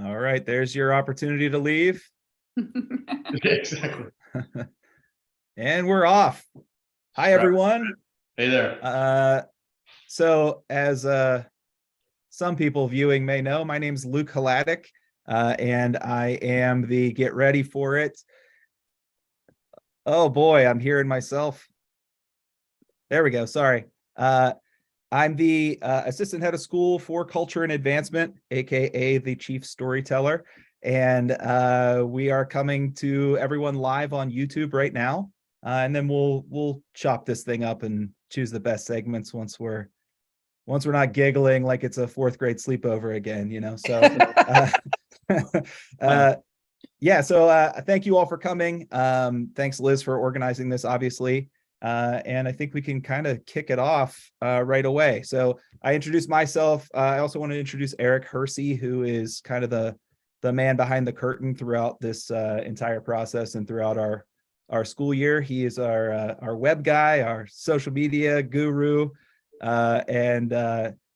All right, there's your opportunity to leave. Exactly. And we're off. Hi, everyone. Hey there. So as some people viewing may know, my name's Luke Hladek, and I am the Get Ready For It. Oh boy, I'm hearing myself. There we go. Sorry. I'm the assistant head of school for culture and advancement, aka the chief storyteller. And we are coming to everyone live on YouTube right now. And then we'll chop this thing up and choose the best segments once we're not giggling like it's a fourth grade sleepover again, you know. So yeah, so thank you all for coming. Thanks, Liz, for organizing this, obviously. And I think we can kind of kick it off right away. So I introduced myself. I also want to introduce Eric Hersey, who is kind of the man behind the curtain throughout this entire process and throughout our school year. He is our web guy, our social media guru, and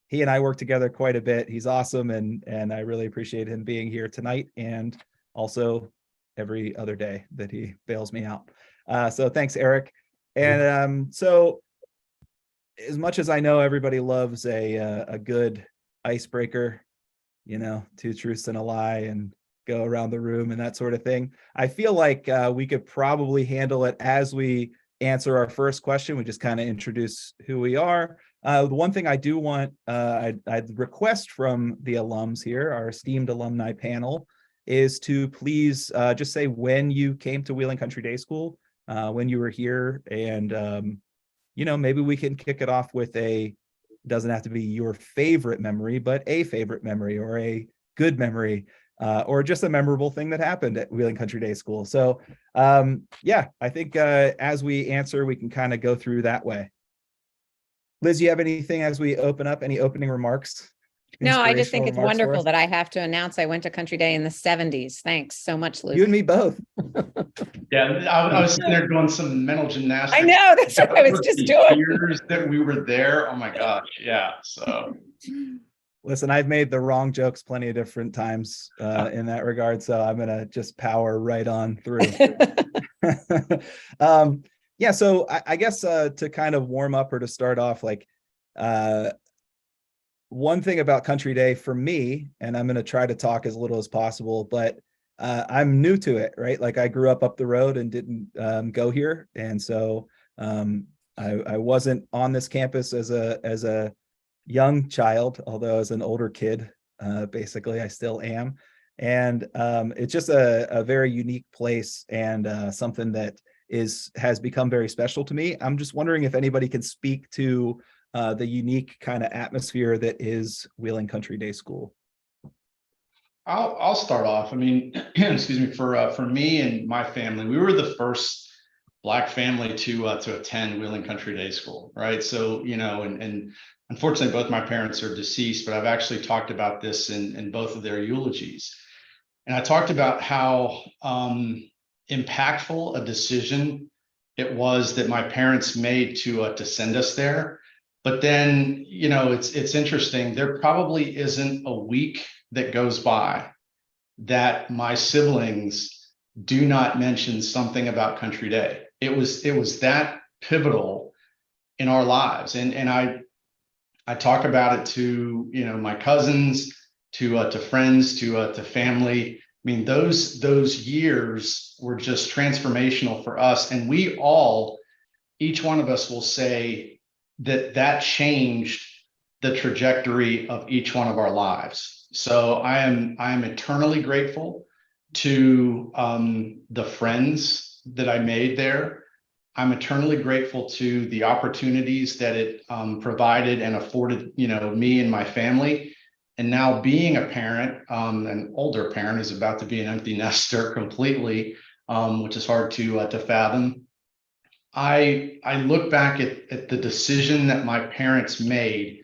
he and I work together quite a bit. He's awesome, and I really appreciate him being here tonight and also every other day that he bails me out. So thanks, Eric. And so as much as I know everybody loves a good icebreaker, you know, two truths and a lie and go around the room and that sort of thing, I feel like we could probably handle it as we answer our first question. We just kind of introduce who we are. The one thing I do want, I'd request from the alums here, our esteemed alumni panel, is to please just say when you came to Wheeling Country Day School, when you were here, and you know, maybe we can kick it off with doesn't have to be your favorite memory, but a favorite memory or a good memory, or just a memorable thing that happened at Wheeling Country Day School. So yeah, I think as we answer, we can kind of go through that way. Liz, you have anything as we open up, any opening remarks? No, I just think it's wonderful that I have to announce I went to Country Day in the 70s. Thanks so much, Luke. You and me both. Yeah, I was sitting there doing some mental gymnastics. I know, that's what I was just doing. Years that we were there. Oh my gosh, yeah. So listen, I've made the wrong jokes plenty of different times in that regard, so I'm gonna just power right on through. Yeah, so I guess to kind of warm up or to start off, like one thing about Country Day for me, and I'm going to try to talk as little as possible, but I'm new to it, right? Like I grew up the road and didn't go here. And so I wasn't on this campus as a young child, although as an older kid, basically I still am. And it's just a very unique place and something that has become very special to me. I'm just wondering if anybody can speak to the unique kind of atmosphere that is Wheeling Country Day School. I'll start off. I mean, excuse me, for me and my family, we were the first Black family to attend Wheeling Country Day School, right? So, you know, and unfortunately, both my parents are deceased, but I've actually talked about this in both of their eulogies. And I talked about how impactful a decision it was that my parents made to send us there. But then, you know, it's interesting. There probably isn't a week that goes by that my siblings do not mention something about Country Day. It was that pivotal in our lives, and I talk about it to, you know, my cousins, to friends, to family. I mean, those years were just transformational for us, and we all, each one of us, will say that changed the trajectory of each one of our lives. So I am eternally grateful to the friends that I made there. I'm eternally grateful to the opportunities that it provided and afforded, you know, me and my family. And now being a parent, an older parent who's about to be an empty nester completely, which is hard to fathom. I look back at the decision that my parents made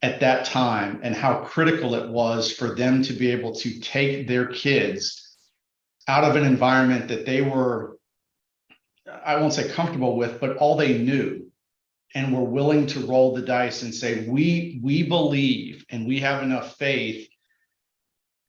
at that time and how critical it was for them to be able to take their kids out of an environment that they were, I won't say comfortable with, but all they knew, and were willing to roll the dice and say, we believe and we have enough faith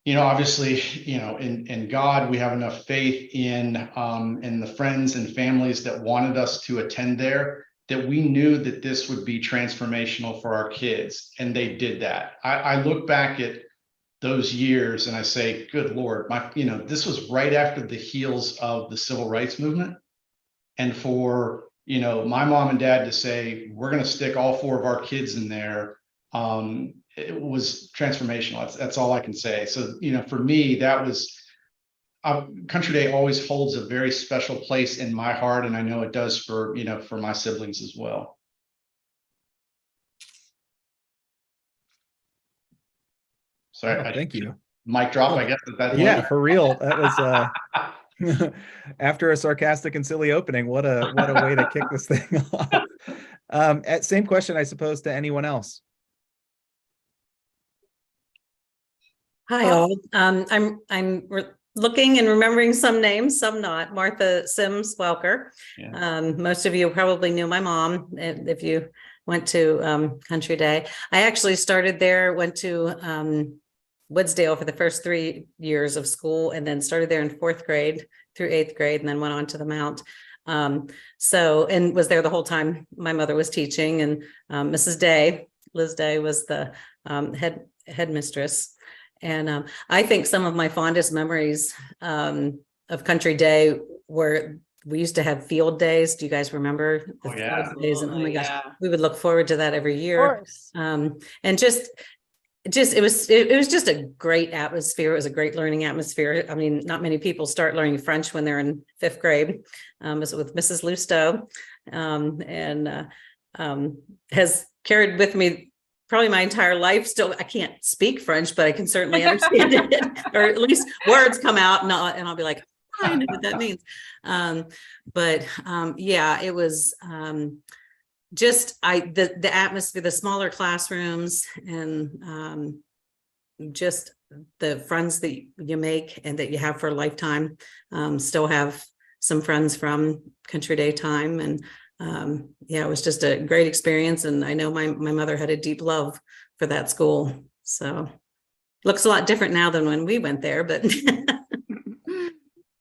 obviously, in God, we have enough faith in the friends and families that wanted us to attend there, that we knew that this would be transformational for our kids. And they did that. I look back at those years and I say, good Lord, this was right after the heels of the civil rights movement. And for, my mom and dad to say, we're going to stick all 4 of our kids in there, it was transformational. That's all I can say. So, for me, that was, Country Day always holds a very special place in my heart. And I know it does for my siblings as well. So thank you. Mic drop, I guess. Yeah, for real. That was after a sarcastic and silly opening. What a way to kick this thing off. Same question, I suppose, to anyone else. Hi all. I'm looking and remembering some names, some not. Martha Sims Welker. Yeah. Most of you probably knew my mom if you went to Country Day. I actually started there, went to Woodsdale for the first 3 years of school, and then started there in 4th grade through 8th grade, and then went on to the Mount. And was there the whole time my mother was teaching, and Mrs. Day, Liz Day, was the headmistress. And I think some of my fondest memories of Country Day were, we used to have field days. Do you guys remember the field days? And oh my gosh, we would look forward to that every year. And just it was just a great atmosphere. It was a great learning atmosphere. I mean, not many people start learning French when they're in 5th grade. Was with Mrs. Lousteau, and has carried with me probably my entire life. Still, I can't speak French, but I can certainly understand it, or at least words come out, and I'll be like, I know what that means. Yeah, it was just the atmosphere, the smaller classrooms, and just the friends that you make and that you have for a lifetime. Still have some friends from Country Day time, and yeah, it was just a great experience. And I know my mother had a deep love for that school. So looks a lot different now than when we went there, but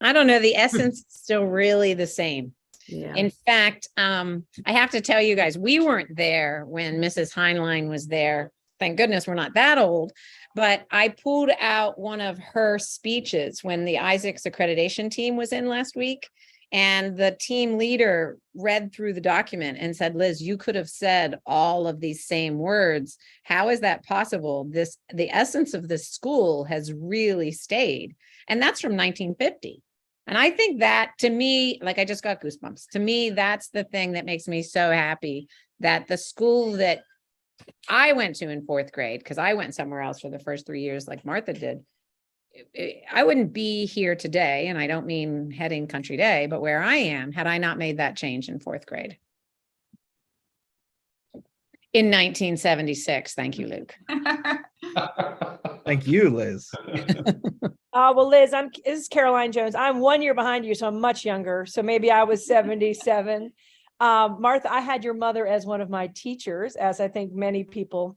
I don't know. The essence is still really the same. yeah. In fact, I have to tell you guys, we weren't there when Mrs. Heinlein was there. Thank goodness we're not that old. But I pulled out one of her speeches when the Isaacs accreditation team was in last week. And the team leader read through the document and said, Liz, you could have said all of these same words. How is that possible? The essence of this school has really stayed. And that's from 1950. And I think that, to me, like, I just got goosebumps. To me, that's the thing that makes me so happy, that the school that I went to in 4th grade, because I went somewhere else for the first 3 years like Martha did, I wouldn't be here today, and I don't mean heading Country Day, but where I am, had I not made that change in 4th grade. In 1976. Thank you, Luke. Thank you, Liz. Well, Liz, this is Caroline Jones. I'm 1 year behind you, so I'm much younger. So maybe I was 77. Martha, I had your mother as one of my teachers, as I think many people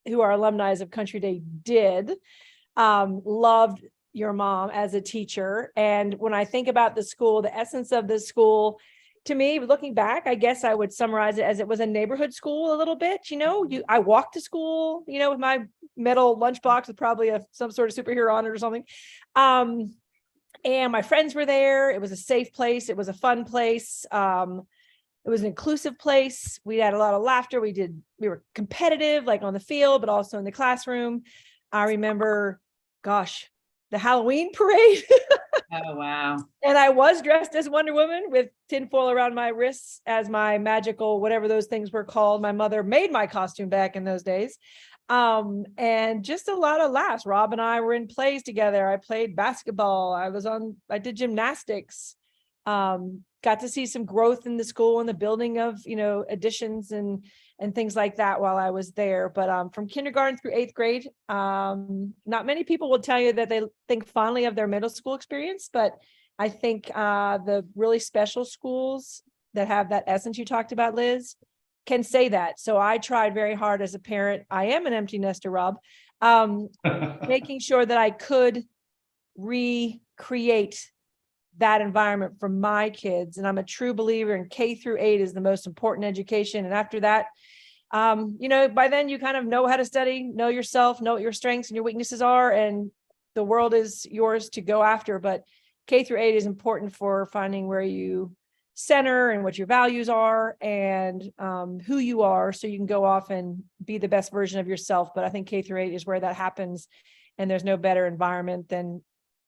who are alumni of Country Day did. Loved your mom as a teacher. And when I think about the school, the essence of the school, to me, looking back, I guess I would summarize it as it was a neighborhood school a little bit. I walked to school, with my metal lunchbox with probably some sort of superhero on it or something. And my friends were there. It was a safe place. It was a fun place. It was an inclusive place. We had a lot of laughter. We were competitive, like on the field, but also in the classroom. I remember, the Halloween parade. Oh, wow. And I was dressed as Wonder Woman with tinfoil around my wrists as my magical, whatever those things were called. My mother made my costume back in those days. And just a lot of laughs. Rob and I were in plays together. I played basketball. I did gymnastics. Got to see some growth in the school and the building of, additions and things like that while I was there. But from kindergarten through 8th grade, not many people will tell you that they think fondly of their middle school experience, but I think the really special schools that have that essence you talked about, Liz, can say that. So I tried very hard as a parent. I am an empty nester, Rob. Making sure that I could recreate that environment for my kids. And I'm a true believer in K-8 is the most important education. And after that, by then you kind of know how to study, know yourself, know what your strengths and your weaknesses are, and the world is yours to go after. But K-8 is important for finding where you center and what your values are and who you are, so you can go off and be the best version of yourself. But I think K-8 is where that happens, and there's no better environment than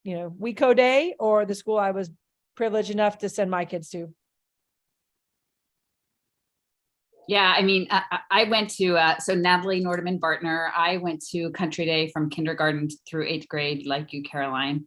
WeCo Day or the school I was privileged enough to send my kids to. Yeah, I mean, I went to, so Natalie Nordeman Bartner, I went to Country Day from kindergarten through 8th grade, like you, Caroline.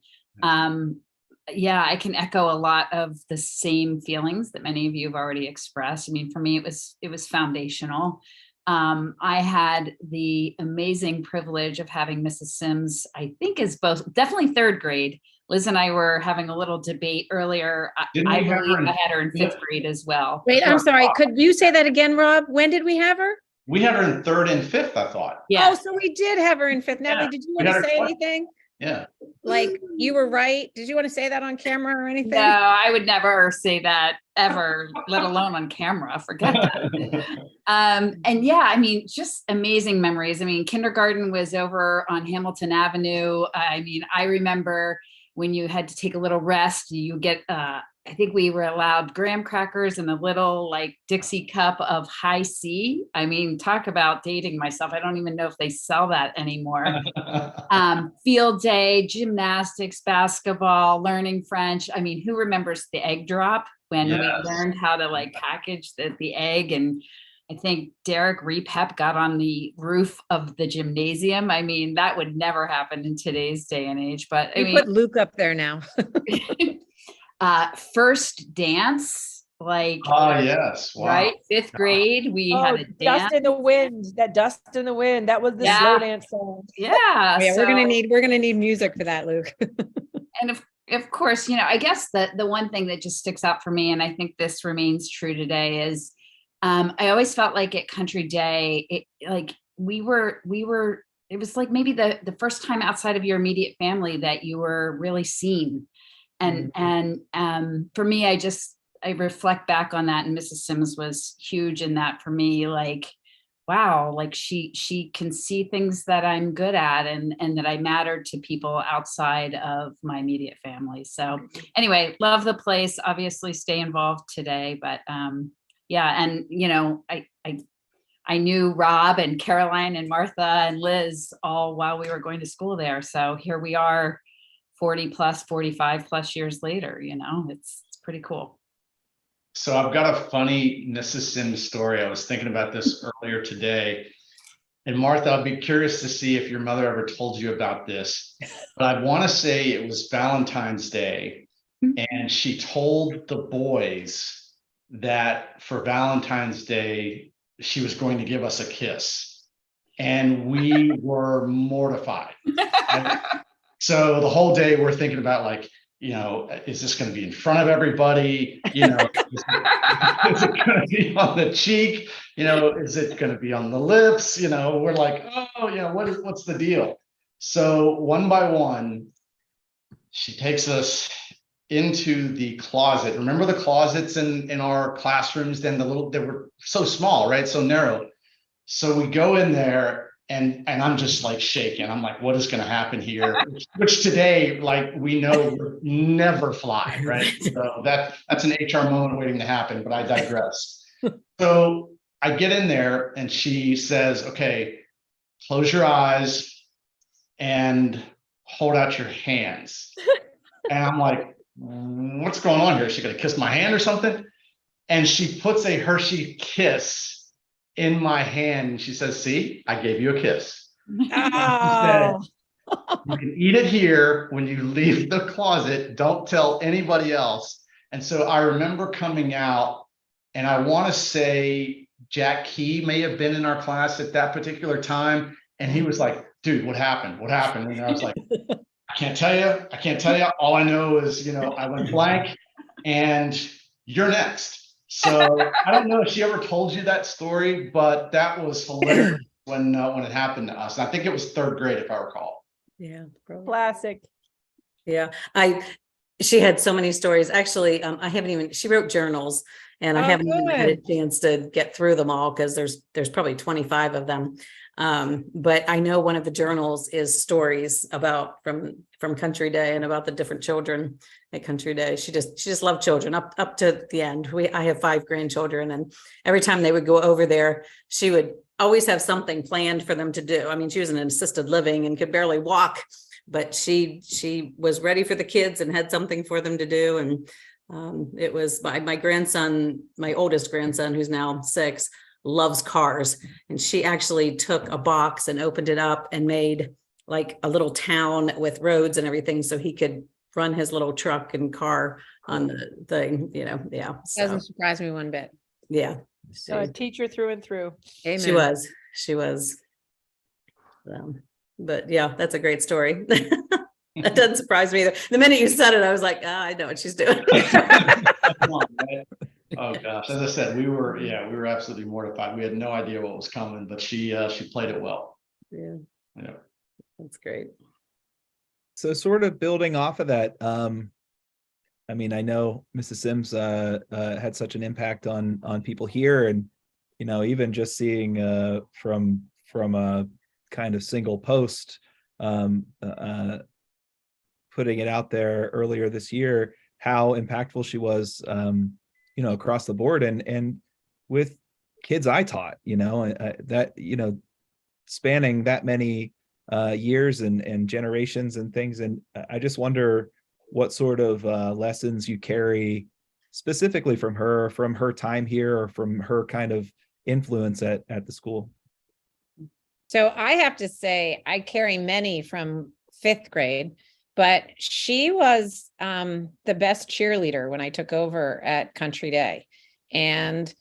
Yeah, I can echo a lot of the same feelings that many of you have already expressed. I mean, for me, it was foundational. I had the amazing privilege of having Mrs. Sims, I think is definitely 3rd grade. Liz and I were having a little debate earlier. I believe I had her in 5th grade as well. Wait, I'm sorry. Could you say that again, Rob? When did we have her? We had her in 3rd and 5th, I thought. Yeah. Oh, so we did have her in 5th. Natalie, did you want to say anything? Yeah. Like, you were right. Did you want to say that on camera or anything? No, I would never say that ever, let alone on camera. Forget that. And yeah, I mean, just amazing memories. I mean, kindergarten was over on Hamilton Avenue. I mean, I remember when you had to take a little rest, you get, I think we were allowed graham crackers and a little like Dixie cup of high C. I mean, talk about dating myself. I don't even know if they sell that anymore. Field day, gymnastics, basketball, learning French. I mean, who remembers the egg drop when we learned how to like package the egg? And I think Derek Repep got on the roof of the gymnasium. I mean, that would never happen in today's day and age, but I mean, put Luke up there now. First dance, like, yes. Wow. Right. 5th grade, we had a dance. Dust in the Wind, that Dust in the Wind. That was the slow dance song. Yeah. Yeah, we're gonna need music for that, Luke. And of course, I guess the one thing that just sticks out for me, and I think this remains true today, is I always felt like at Country Day, it was like maybe the first time outside of your immediate family that you were really seen. And for me, I reflect back on that, and Mrs. Sims was huge in that for me. Like, wow, like she can see things that I'm good at and that I matter to people outside of my immediate family. So anyway, love the place, obviously stay involved today, but yeah. And, I knew Rob and Caroline and Martha and Liz all while we were going to school there. So here we are 45 plus years later, it's pretty cool. So I've got a funny Mrs. Sims story. I was thinking about this earlier today. And Martha, I'd be curious to see if your mother ever told you about this, but I want to say it was Valentine's Day. And she told the boys that for Valentine's Day, she was going to give us a kiss. And we were mortified. So the whole day we're thinking about like, is this going to be in front of everybody? Is it going to be on the cheek? Is it going to be on the lips? We're like, oh, what's the deal? So one by one, she takes us into the closet. Remember the closets in our classrooms? Then they were so small, right? So narrow. So we go in there. And I'm just like shaking. I'm like, what is going to happen here? Which today, like we know, would never fly, right? So that's an HR moment waiting to happen. But I digress. So I get in there, and she says, "Okay, close your eyes and hold out your hands." And I'm like, what's going on here? Is she going to kiss my hand or something? And she puts a Hershey kiss in my hand, and she says, "See, I gave you a kiss." Oh. You can eat it here. When you leave the closet, don't tell anybody else. And so I remember coming out, and I want to say Jack Key may have been in our class at that particular time. And he was like, "Dude, what happened? What happened?" And I was like, I can't tell you. All I know is, I went blank, and you're next. So I don't know if she ever told you that story, but that was hilarious. when it happened to us. And I think it was third grade, if I recall. Yeah. Probably. Classic. Yeah. She had so many stories. Actually, she wrote journals, and I Oh, haven't even had a good. chance to get through them all because there's probably 25 of them. But I know one of the journals is stories about from Country Day and about the different children at Country Day. She just loved children up to the end. I have 5 grandchildren, and every time they would go over there, she would always have something planned for them to do. I mean, she was in an assisted living and could barely walk, but she was ready for the kids and had something for them to do. And it was my grandson, my oldest grandson, who's now 6, loves cars. And she actually took a box and opened it up and made like a little town with roads and everything so he could run his little truck and car on the thing, yeah. So, Doesn't surprise me one bit. yeah. A teacher through and through. Amen. She was. But yeah, that's a great story. That doesn't surprise me either. The minute you said it, I was like, I know what she's doing. Oh gosh, as I said, we were absolutely mortified. We had no idea what was coming, but she played it well. Yeah, Yeah. that's great. So sort of building off of that, I mean, I know Mrs. Sims had such an impact on people here, and even just seeing from a kind of single post, putting it out there earlier this year, how impactful she was, across the board, and with kids I taught, that spanning that many years and generations and things. And I just wonder what sort of lessons you carry specifically from her time here, or from her kind of influence at the school. So I have to say, I carry many from 5th grade, but she was the best cheerleader when I took over at Country Day. And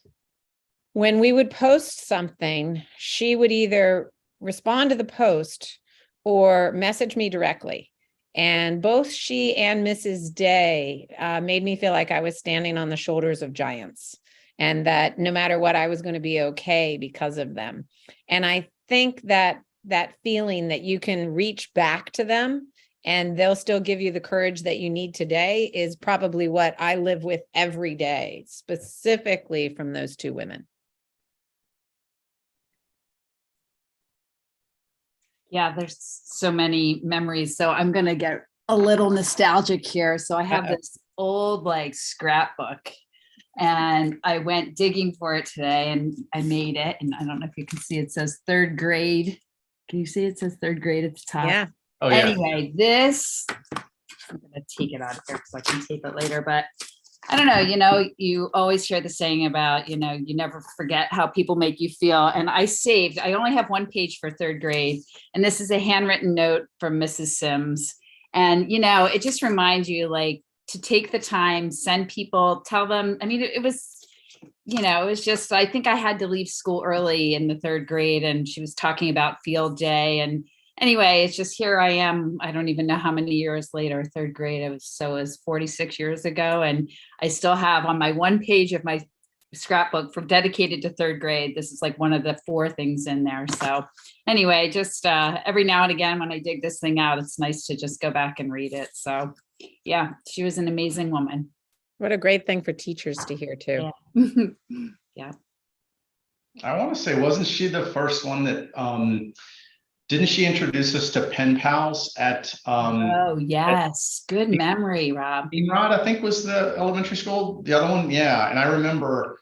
when we would post something, she would either respond to the post or message me directly. And both she and Mrs. Day made me feel like I was standing on the shoulders of giants, and that no matter what, I was going to be okay because of them. And I think that feeling that you can reach back to them and they'll still give you the courage that you need today is probably what I live with every day, specifically from those 2 women. Yeah, there's so many memories. So I'm going to get a little nostalgic here. So I have this old scrapbook, and I went digging for it today, and I made it. And I don't know if you can see, it says 3rd grade. Can you see it says 3rd grade at the top? Yeah. Oh yeah. Anyway, I'm going to take it out of here because I can tape it later, but I don't know, you always hear the saying about, you never forget how people make you feel. And I only have 1 page for 3rd grade. And this is a handwritten note from Mrs. Sims. And, it just reminds you to take the time, send people, tell them. I mean, it was just, I think I had to leave school early in the 3rd grade, and she was talking about field day. And anyway, it's just, here I am. I don't even know how many years later, 3rd grade. It was 46 years ago. And I still have on my 1 page of my scrapbook dedicated to 3rd grade. This is one of the 4 things in there. So anyway, just every now and again, when I dig this thing out, it's nice to just go back and read it. So yeah, she was an amazing woman. What a great thing for teachers to hear too. Yeah. Yeah. I want to say, wasn't she the first one that didn't she introduce us to pen pals at Oh yes, good memory, Rob. Rod, I think was the elementary school. The other one, yeah. And I remember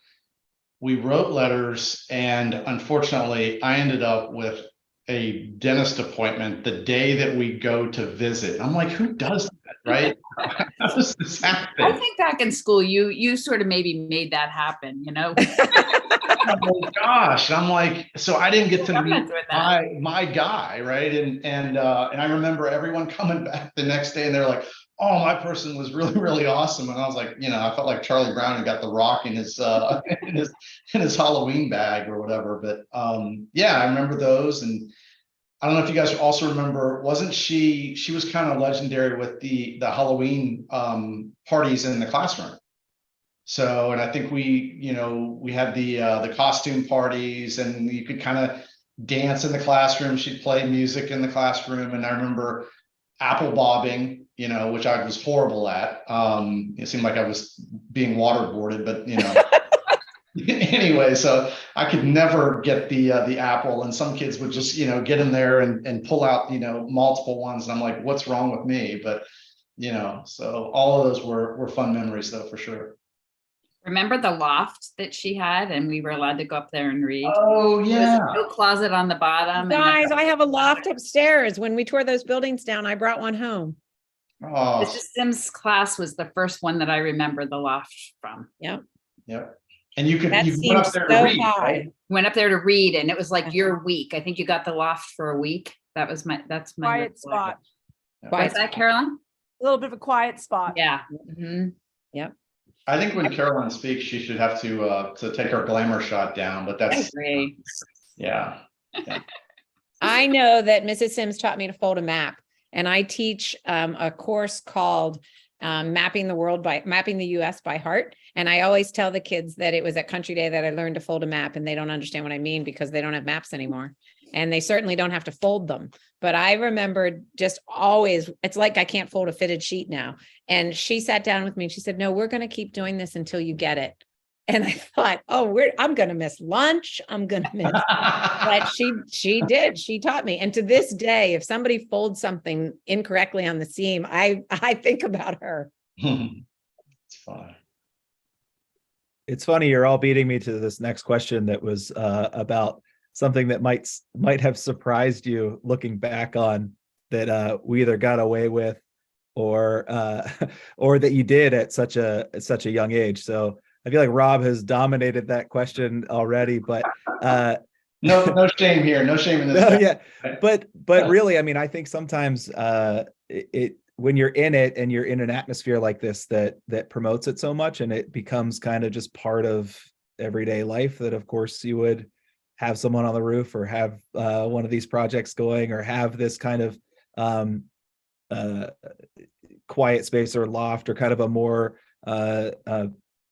we wrote letters, and unfortunately I ended up with a dentist appointment the day that we go to visit. I'm like, who does that, right? How does this happen? I think back in school, you sort of maybe made that happen, Oh my gosh. And I'm like, so I didn't get to I'm not meet doing that. my guy, right? And I remember everyone coming back the next day, and they're like, oh, my person was really, really awesome. And I was like, I felt like Charlie Brown and got the rock in his in his Halloween bag or whatever. But yeah, I remember those. And I don't know if you guys also remember, wasn't she was kind of legendary with the Halloween parties in the classroom. So, and I think we had the costume parties, and you could kind of dance in the classroom. She'd play music in the classroom. And I remember apple bobbing, which I was horrible at. It seemed like I was being waterboarded, but anyway, so I could never get the apple, and some kids would just get in there and pull out multiple ones, and I'm like, what's wrong with me? But so all of those were fun memories though, for sure. Remember the loft that she had, and we were allowed to go up there and read? Oh yeah. No closet on the bottom. Guys, I have a loft upstairs. When we tore those buildings down, I brought one home. Oh, Mrs. Sims' class was the first one that I remember the loft from. Yep. yep. And you That went seems up there so to read, high. right? Went up there to read, and it was like Uh-huh. your week. I think you got the loft for a week. That's my Quiet spot, What's that, Caroline? a little bit of a quiet spot. Yeah. Mhm. I think when Caroline speaks, she should have to take her glamour shot down, but that's Great. yeah. I know that Mrs. Sims taught me to fold a map, and I teach a course called mapping the US by heart. And I always tell the kids that it was at Country Day that I learned to fold a map, and they don't understand what I mean because they don't have maps anymore. And they certainly don't have to fold them. But I remembered just always, it's like I can't fold a fitted sheet now. And she sat down with me and she said, no, we're going to keep doing this until you get it. And I thought, oh, I'm going to miss lunch. I'm going to miss. But she did. She taught me. And to this day, if somebody folds something incorrectly on the seam, I think about her. It's fun. It's funny, you're all beating me to this next question that was about something that might have surprised you looking back on, that we either got away with or that you did at such a young age. So I feel like Rob has dominated that question already, but no shame here, no shame in this. no, yeah, but really, I mean, I think sometimes when you're in it and you're in an atmosphere like this that promotes it so much, and it becomes kind of just part of everyday life, that of course you would have someone on the roof, or have one of these projects going, or have this kind of quiet space or loft, or kind of a more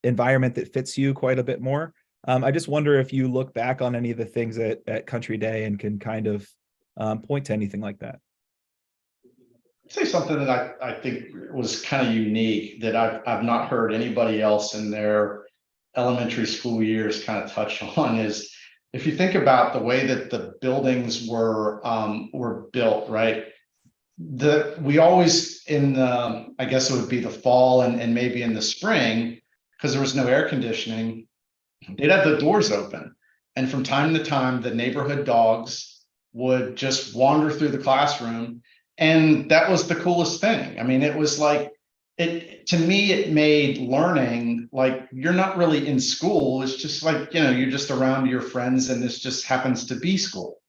environment that fits you quite a bit more. I just wonder if you look back on any of the things at Country Day and can kind of point to anything like that. I'd say something that I think was kind of unique that I've not heard anybody else in their elementary school years kind of touch on is, if you think about the way that the buildings were built, right? We always I guess it would be the fall and maybe in the spring, because there was no air conditioning, they'd have the doors open. And from time to time, the neighborhood dogs would just wander through the classroom. And that was the coolest thing. I mean, it was like, to me, it made learning like you're not really in school. It's just like, you're just around your friends, and this just happens to be school.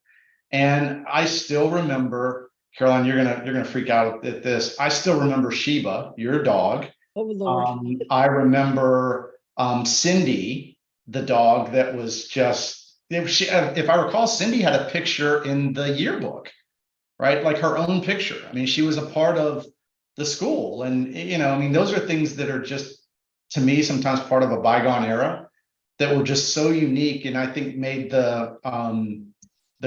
And I still remember, Caroline, you're gonna freak out at this. I still remember Sheba, your dog. Oh, Lord. I remember Cindy, the dog that was just, if I recall, Cindy had a picture in the yearbook, right? Like her own picture. I mean, she was a part of the school. And, I mean, those are things that are just, to me, sometimes part of a bygone era that were just so unique. And I think made the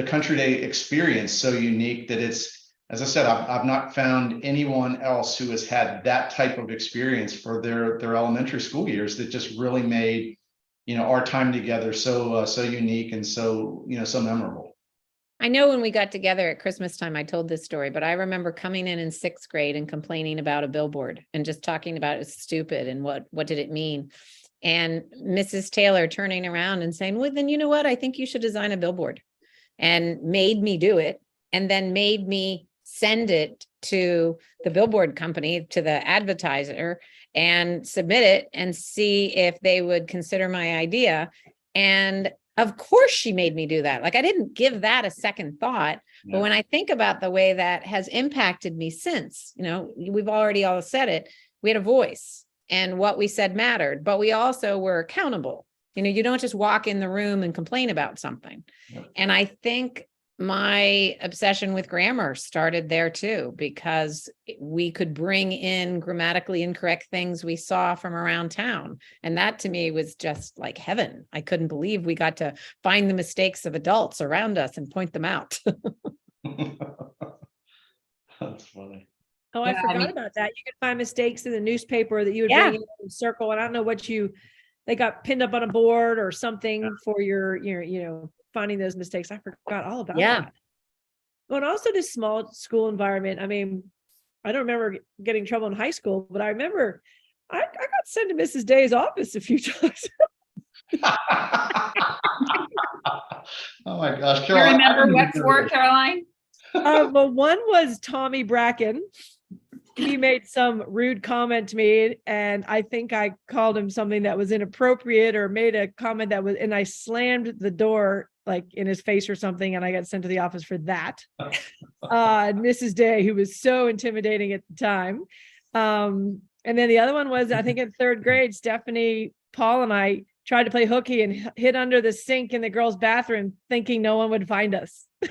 Country Day experience so unique that it's, as I said, I've not found anyone else who has had that type of experience for their elementary school years, that just really made, our time together so unique and so memorable. I know when we got together at Christmas time, I told this story, but I remember coming in sixth grade and complaining about a billboard and just talking about it's stupid and what did it mean? And Mrs. Taylor turning around and saying, well, then you know what? I think you should design a billboard, and made me do it, and then made me send it to the billboard company, to the advertiser, and submit it and see if they would consider my idea. And of course she made me do that. Like, I didn't give that a second thought. Yeah. But when I think about the way that has impacted me since, we've already all said it, we had a voice, and what we said mattered, but we also were accountable. You don't just walk in the room and complain about something. Yeah. And I think my obsession with grammar started there too, because we could bring in grammatically incorrect things we saw from around town. And that to me was just like heaven. I couldn't believe we got to find the mistakes of adults around us and point them out. That's funny. Oh, I Yeah, I forgot mean- about that. You could find mistakes in the newspaper that you would Yeah. bring in and circle, and I don't know what they got pinned up on a board or something for your, finding those mistakes. I forgot all about Yeah. that. Well, and also this small school environment. I mean, I don't remember getting in trouble in high school, but I remember I got sent to Mrs. Day's office a few times. Oh my gosh, You Caroline, I remember didn't what even for, know Caroline? Well, one was Tommy Bracken. He made some rude comment to me, and I think I called him something that was inappropriate or made a comment that was, and I slammed the door like in his face or something, and I got sent to the office for that. Mrs. Day, who was so intimidating at the time. And then the other one was, I think in third grade, Stephanie, Paul, and I tried to play hooky and hid under the sink in the girls' bathroom, thinking no one would find us. Oh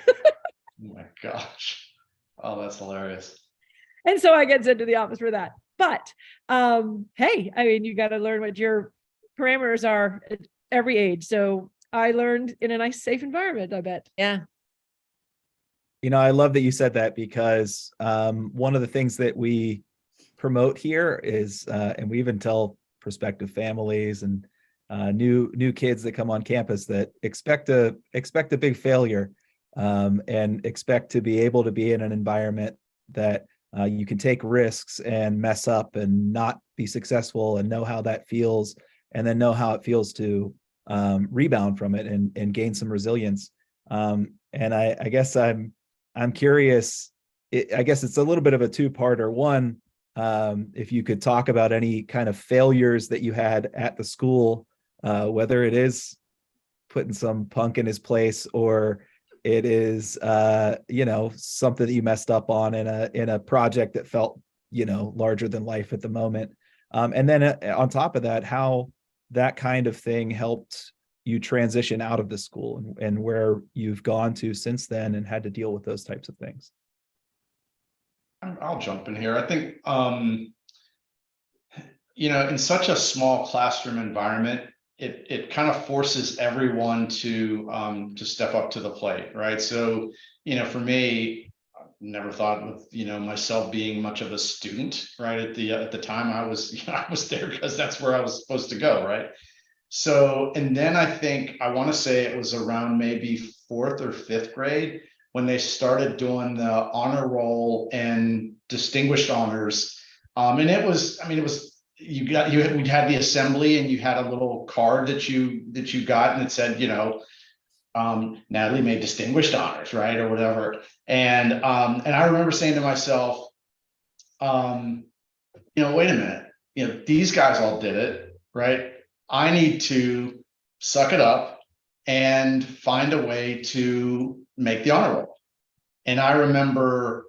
my gosh. Oh, that's hilarious. And so I get sent to the office for that. But hey, I mean, you got to learn what your parameters are at every age. So I learned in a nice, safe environment, I bet. Yeah. I love that you said that, because one of the things that we promote here is, and we even tell prospective families and new kids that come on campus that expect a big failure, and expect to be able to be in an environment that you can take risks and mess up and not be successful, and know how that feels, and then know how it feels to rebound from it and gain some resilience. And I guess I'm curious. I guess it's a little bit of a two-parter. One, if you could talk about any kind of failures that you had at the school, whether it is putting some punk in his place, or it is something that you messed up on in a project that felt larger than life at the moment, and then on top of that, how that kind of thing helped you transition out of the school, and where you've gone to since then and had to deal with those types of things. I'll jump in here. I think, in such a small classroom environment, it kind of forces everyone to step up to the plate, right? So, for me, I never thought of, myself being much of a student, right? At the time I was, I was there because that's where I was supposed to go, right? So, and then I think, I want to say it was around maybe fourth or fifth grade when they started doing the honor roll and distinguished honors. And it was we had the assembly, and you had a little card that you got, and it said, Natalie made distinguished honors, right? Or whatever. And I remember saying to myself, wait a minute, these guys all did it, right? I need to suck it up and find a way to make the honor roll. And I remember,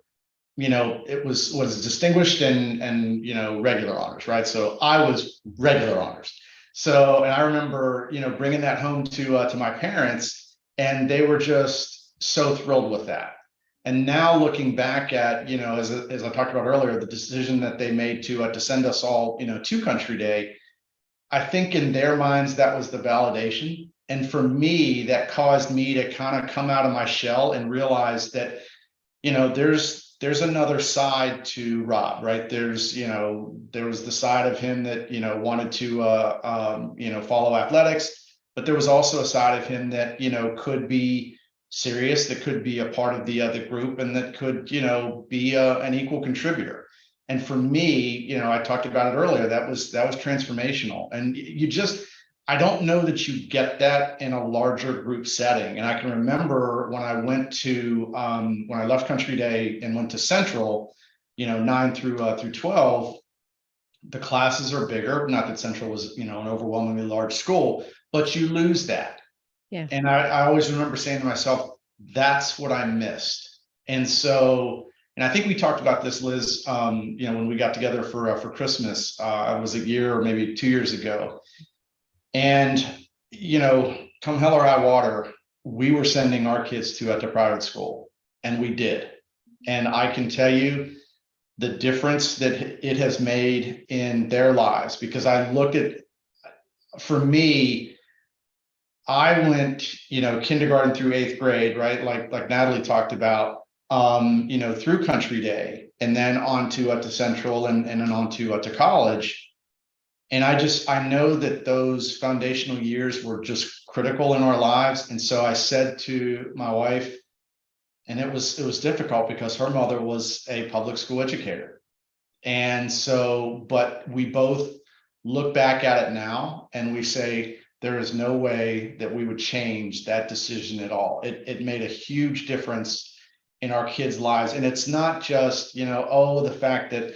it was distinguished and regular honors, right? So I was regular honors. So, and I remember, bringing that home to my parents, and they were just so thrilled with that. And now looking back at, as I talked about earlier, the decision that they made to send us all, to Country Day, I think in their minds that was the validation. And for me, that caused me to kind of come out of my shell and realize that, there's another side to Rob, right? There was the side of him that, wanted to, follow athletics, but there was also a side of him that, could be serious, that could be a part of the other group, and that could, be an equal contributor. And for me, I talked about it earlier, that was transformational. And I don't know that you get that in a larger group setting. And I can remember when I went to, when I left Country Day and went to Central, 9 through 12, the classes are bigger. Not that Central was, an overwhelmingly large school, but you lose that. Yeah. And I always remember saying to myself, that's what I missed. And so, and I think we talked about this, Liz, when we got together for Christmas, it was a year or maybe 2 years ago. And, come hell or high water, we were sending our kids to private school, and we did. And I can tell you the difference that it has made in their lives, because I look at, for me, I went, kindergarten through 8th grade, right? Like Natalie talked about, through Country Day, and then on to Central, and then on to college. And I know that those foundational years were just critical in our lives. And so I said to my wife, and it was difficult because her mother was a public school educator. And so, but we both look back at it now and we say, there is no way that we would change that decision at all. It made a huge difference in our kids' lives. And it's not just, the fact that,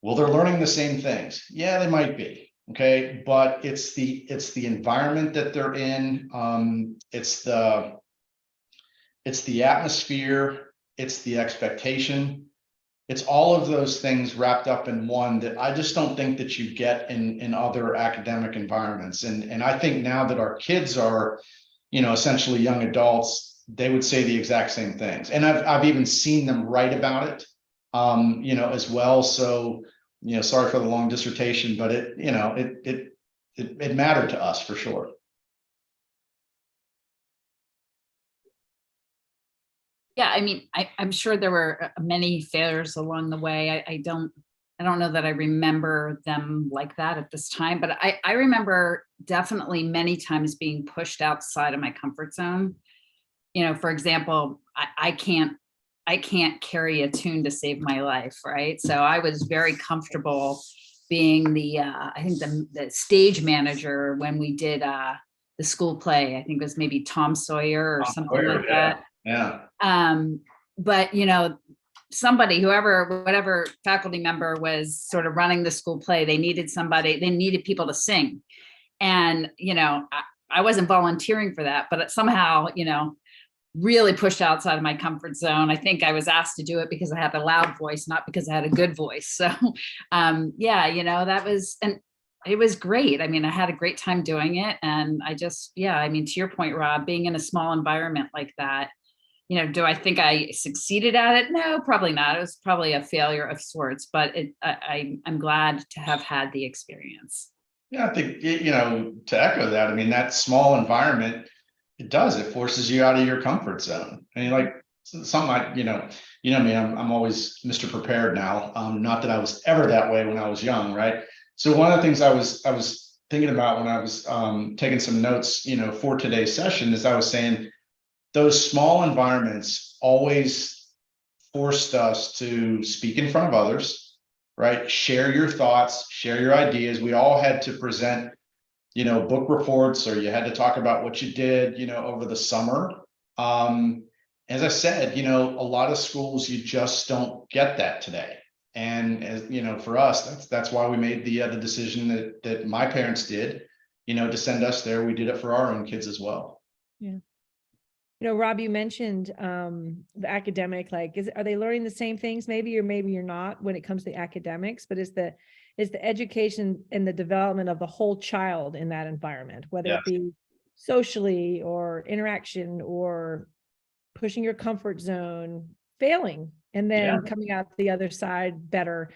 well, they're learning the same things. Yeah, they might be. Okay. But it's the environment that they're in. It's the atmosphere. It's the expectation. It's all of those things wrapped up in one that I just don't think that you get in other academic environments. And I think now that our kids are, essentially young adults, they would say the exact same things. And I've even seen them write about it, as well. So, sorry for the long dissertation, but it mattered to us for sure. Yeah, I mean, I'm sure there were many failures along the way. I don't know that I remember them like that at this time, but I remember definitely many times being pushed outside of my comfort zone. For example, I can't carry a tune to save my life, right? So I was very comfortable being I think the stage manager when we did the school play. I think it was maybe Tom Sawyer or something like that. Yeah. But somebody, whatever faculty member was sort of running the school play, they needed people to sing. And, I wasn't volunteering for that, but somehow, really pushed outside of my comfort zone. I think I was asked to do it because I had a loud voice, not because I had a good voice. So, that was, and it was great. I mean, I had a great time doing it. And to your point, Rob, being in a small environment like that, do I think I succeeded at it? No, probably not. It was probably a failure of sorts, but I'm glad to have had the experience. Yeah, I think, to echo that, I mean, that small environment, it forces you out of your comfort zone. I mean, like something me, I'm always Mr. Prepared now. Not that I was ever that way when I was young, right? So one of the things I was thinking about when I was taking some notes, for today's session, is I was saying, those small environments always forced us to speak in front of others, right? Share your thoughts, share your ideas. We all had to present, book reports, or you had to talk about what you did, over the summer. As I said, a lot of schools, you just don't get that today. And as for us, that's why we made the decision that my parents did, to send us there. We did it for our own kids as well. Yeah. Rob, you mentioned the academic, are they learning the same things maybe, or maybe you're not when it comes to academics, but is the education and the development of the whole child in that environment, whether it be socially or interaction or pushing your comfort zone, failing, and then coming out the other side better,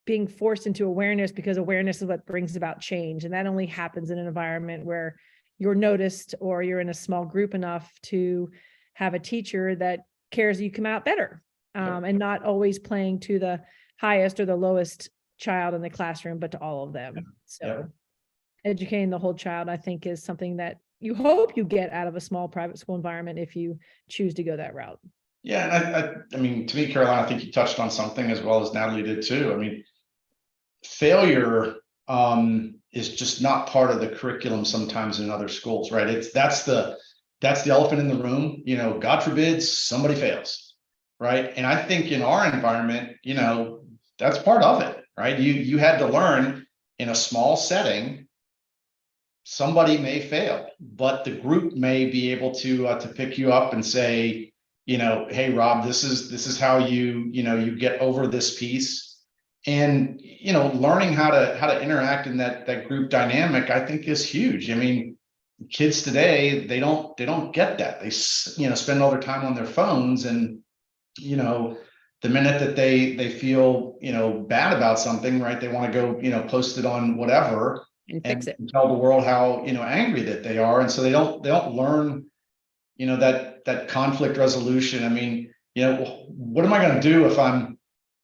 being forced into awareness, because awareness is what brings about change. And that only happens in an environment where you're noticed, or you're in a small group enough to have a teacher that cares you come out better, and not always playing to the highest or the lowest child in the classroom, but to all of them. So educating the whole child, I think, is something that you hope you get out of a small private school environment if you choose to go that route. Yeah. And I mean, to me, Caroline, I think you touched on something as well as Natalie did too. I mean, failure is just not part of the curriculum sometimes in other schools, right? That's the elephant in the room. God forbid somebody fails, right? And I think in our environment, that's part of it, right? You had to learn in a small setting. Somebody may fail, but the group may be able to pick you up and say, hey, Rob, this is how you get over this piece. And learning how to interact in that group dynamic, I think, is huge. I mean, kids today, they don't get that. They spend all their time on their phones, and the minute that they feel bad about something, right, they want to go post it on whatever And fix it. tell the world how angry that they are, and so they don't learn that conflict resolution. I mean, what am I going to do if I'm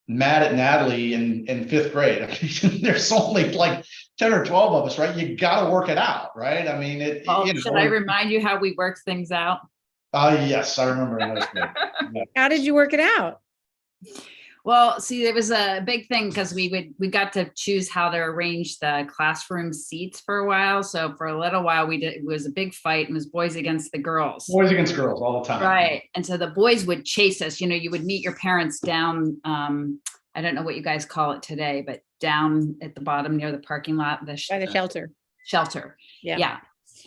mad at Natalie in fifth grade? I mean, there's only like 10 or 12 of us, right? You got to work it out, right? I mean, Should I remind you how we worked things out? Yes, I remember in those days. Yeah. How did you work it out? Well, see, it was a big thing because we got to choose how to arrange the classroom seats for a while. So for a little while, it was a big fight, and it was boys against the girls. Boys against girls all the time. Right. And so the boys would chase us. You would meet your parents down. I don't know what you guys call it today, but down at the bottom near the parking lot, By the shelter. shelter. Yeah. Yeah.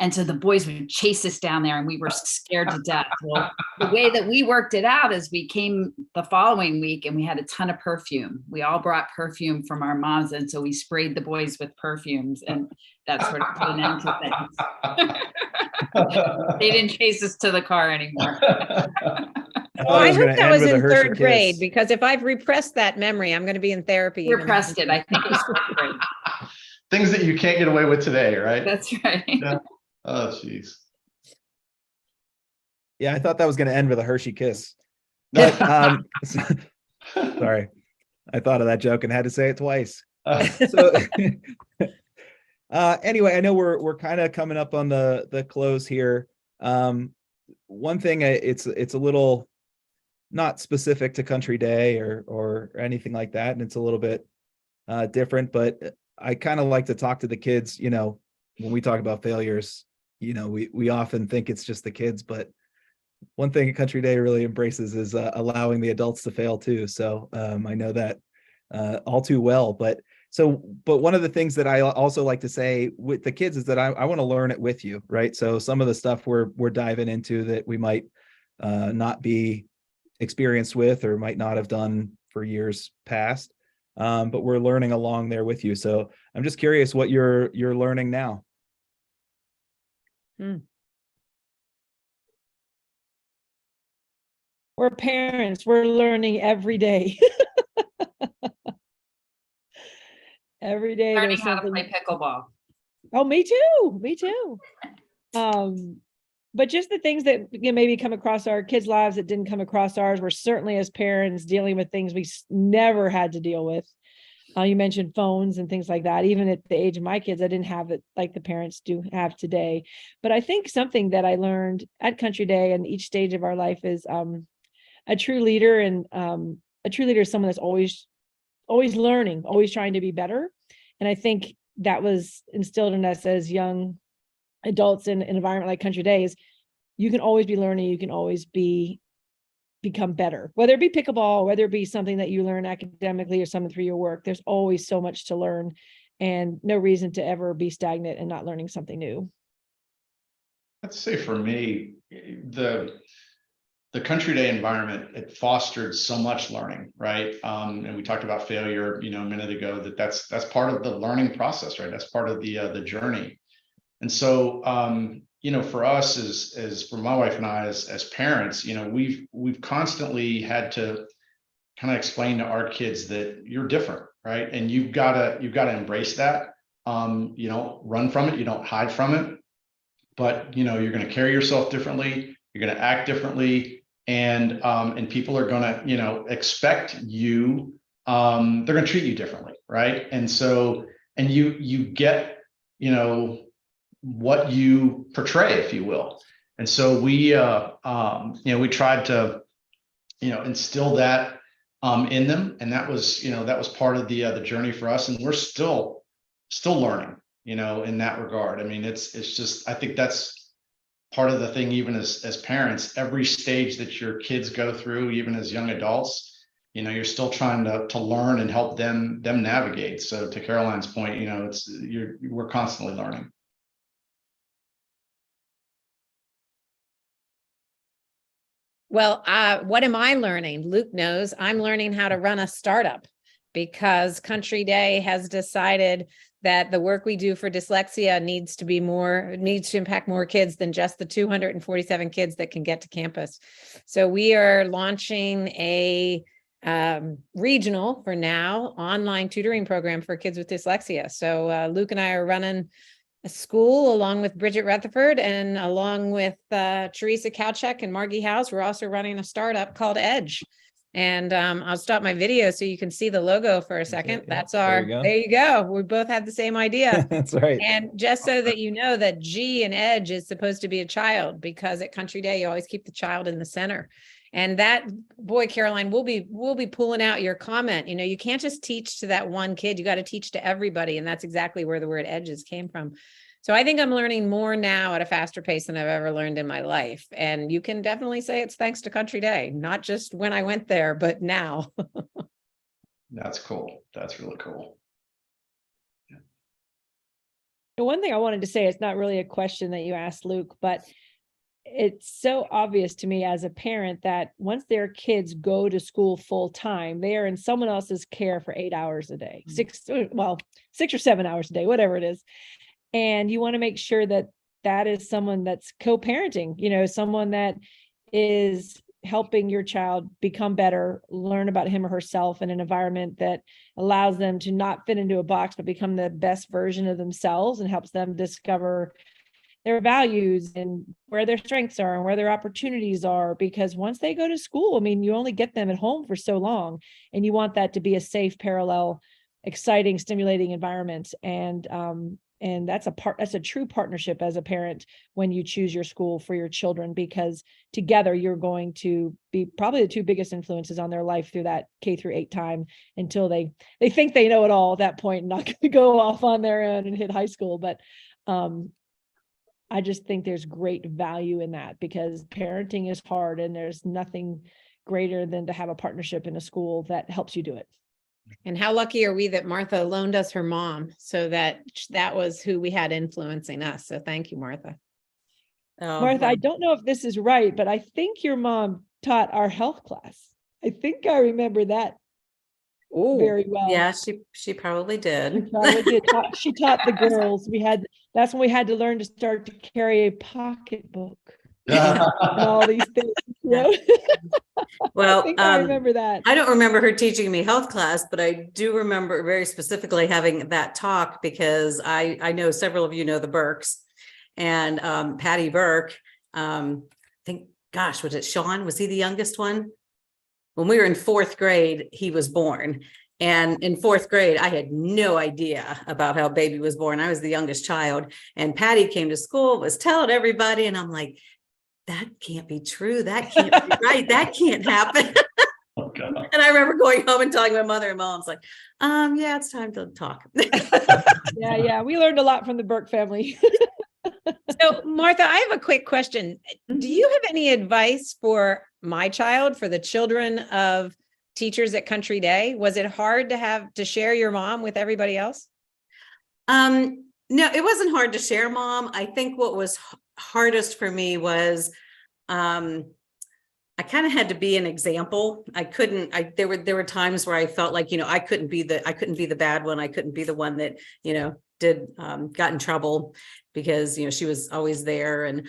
And so the boys would chase us down there, and we were scared to death. Well, the way that we worked it out is we came the following week and we had a ton of perfume. We all brought perfume from our moms. And so we sprayed the boys with perfumes, and that sort of put an end to things. They didn't chase us to the car anymore. I hope that was in third grade, because if I've repressed that memory, I'm going to be in therapy. Repressed it. I think it was third grade. Things that you can't get away with today, right? That's right. Yeah. Oh, jeez. Yeah, I thought that was going to end with a Hershey kiss. But, sorry, I thought of that joke and had to say it twice. So anyway, I know we're kind of coming up on the close here. One thing, it's a little not specific to Country Day or anything like that, and it's a little bit different, but I kind of like to talk to the kids. When we talk about failures, we often think it's just the kids, but one thing Country Day really embraces is allowing the adults to fail too. So I know that all too well. But one of the things that I also like to say with the kids is that I want to learn it with you, right? So some of the stuff we're diving into that we might not be experienced with or might not have done for years past, but we're learning along there with you. So I'm just curious what you're learning now. We're parents. We're learning every day. Every day. Learning there's how to something. play pickleball. Oh, me too. Me too. But just the things that maybe come across our kids' lives that didn't come across ours. We're certainly, as parents, dealing with things we never had to deal with. You mentioned phones and things like that. Even at the age of my kids, I didn't have it like the parents do have today. But I think something that I learned at Country Day and each stage of our life is a true leader. And a true leader is someone that's always learning, always trying to be better. And I think that was instilled in us as young adults in an environment like Country Day is you can always be learning. You can always become better, whether it be pickleball, whether it be something that you learn academically or something through your work. There's always so much to learn, and no reason to ever be stagnant and not learning something new. I'd say for me, the Country Day environment, it fostered so much learning, right? And we talked about failure, a minute ago, that's part of the learning process, right? That's part of the journey. And so, for us as for my wife and I as parents, we've constantly had to kind of explain to our kids that you're different, right? And you've got to embrace that. You don't run from it, you don't hide from it, but you're going to carry yourself differently, you're going to act differently, and people are going to expect you. They're going to treat you differently, right? And so, and you get what you portray, if you will. And so we tried to instill that in them, and that was part of the journey for us, and we're still learning in that regard. I mean, it's just, I think that's part of the thing, even as parents, every stage that your kids go through, even as young adults, you're still trying to learn and help them navigate. So to Caroline's point, we're constantly learning. Well, what am I learning? Luke knows I'm learning how to run a startup, because Country Day has decided that the work we do for dyslexia needs to impact more kids than just the 247 kids that can get to campus. So we are launching a regional, for now, online tutoring program for kids with dyslexia. So Luke and I are running a school along with Bridget Rutherford and along with Teresa Kalchek and Margie House. We're also running a startup called Edge. And I'll stop my video so you can see the logo for a second. That's our, there you go. We both had the same idea. That's right. And just so that you know that G in Edge is supposed to be a child, because at Country Day, you always keep the child in the center. And that, boy, Caroline, we'll be pulling out your comment. You know, you can't just teach to that one kid. You got to teach to everybody. And that's exactly where the word edges came from. So I think I'm learning more now at a faster pace than I've ever learned in my life. And you can definitely say it's thanks to Country Day, not just when I went there, but now. That's cool. That's really cool. The one thing I wanted to say, it's not really a question that you asked, Luke, but it's so obvious to me as a parent that once their kids go to school full time, they are in someone else's care for 8 hours a day, 6 or 7 hours a day, whatever it is. And you want to make sure that that is someone that's co-parenting, you know, someone that is helping your child become better, learn about him or herself in an environment that allows them to not fit into a box, but become the best version of themselves, and helps them discover their values and where their strengths are and where their opportunities are. Because once they go to school, I mean, you only get them at home for so long, and you want that to be a safe, parallel, exciting, stimulating environment. And that's a true partnership as a parent when you choose your school for your children, because together you're going to be probably the two biggest influences on their life through that K-8 time, until they think they know it all at that point and not going to go off on their own and hit high school. But I just think there's great value in that, because parenting is hard, and there's nothing greater than to have a partnership in a school that helps you do it. And how lucky are we that Martha loaned us her mom, so that was who we had influencing us. So thank you, Martha. Martha, I don't know if this is right, but I think your mom taught our health class. I think I remember that very well. Yeah, she probably did. She probably did. She taught the girls. That's when we had to learn to start to carry a pocketbook and all these things. You know? Well, I remember that. I don't remember her teaching me health class, but I do remember very specifically having that talk, because I know several of you know the Burkes, and Patty Burke, I think, gosh, was it Sean? Was he the youngest one? When we were in 4th grade, he was born. And in 4th grade, I had no idea about how baby was born. I was the youngest child, and Patty came to school, was telling everybody, and I'm like, that can't be true. That can't be right. That can't happen. Oh, God. And I remember going home and telling my mother and mom, it's like, yeah, it's time to talk. Yeah. We learned a lot from the Burke family. So Martha, I have a quick question. Do you have any advice for my child, for the children of teachers at Country Day? Was it hard to have to share your mom with everybody else? No, it wasn't hard to share, Mom. I think what was hardest for me was I kind of had to be an example. There were times where I felt like, I couldn't be the bad one. I couldn't be the one that, got in trouble, because, she was always there. And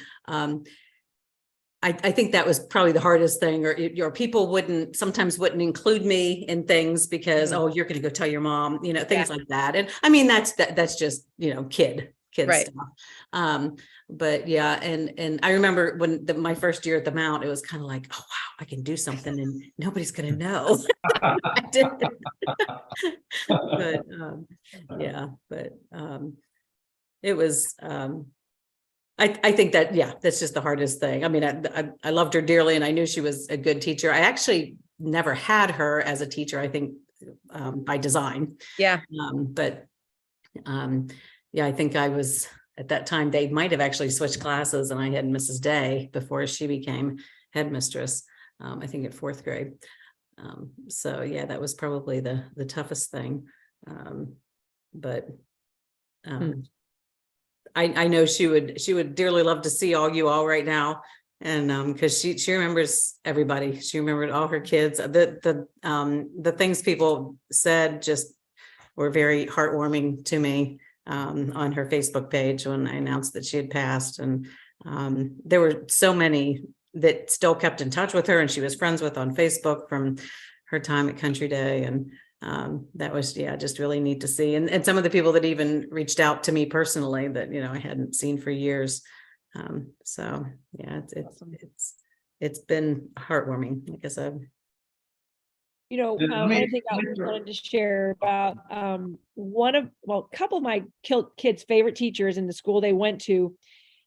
I think that was probably the hardest thing, or people sometimes wouldn't include me in things because, oh, you're going to go tell your mom, things like that. And I mean, that's just, kid right. Stuff. But yeah. And I remember when my first year at the Mount, it was kind of like, oh, wow, I can do something and nobody's going to know. I did. But it was, I think that, that's just the hardest thing. I mean, I loved her dearly, and I knew she was a good teacher. I actually never had her as a teacher, I think, by design. Yeah. I think I was, at that time, they might have actually switched classes, and I had Mrs. Day before she became headmistress, I think at 4th grade. That was probably the toughest thing. I know she would dearly love to see all you all right now. And because she remembers everybody. She remembered all her kids. The things people said just were very heartwarming to me on her Facebook page when I announced that she had passed. And there were so many that still kept in touch with her and she was friends with on Facebook from her time at Country Day. And that was, just really neat to see. And some of the people that even reached out to me personally that, I hadn't seen for years. So yeah, it's been heartwarming, like I said. One thing I wanted to share about a couple of my kids' favorite teachers in the school they went to.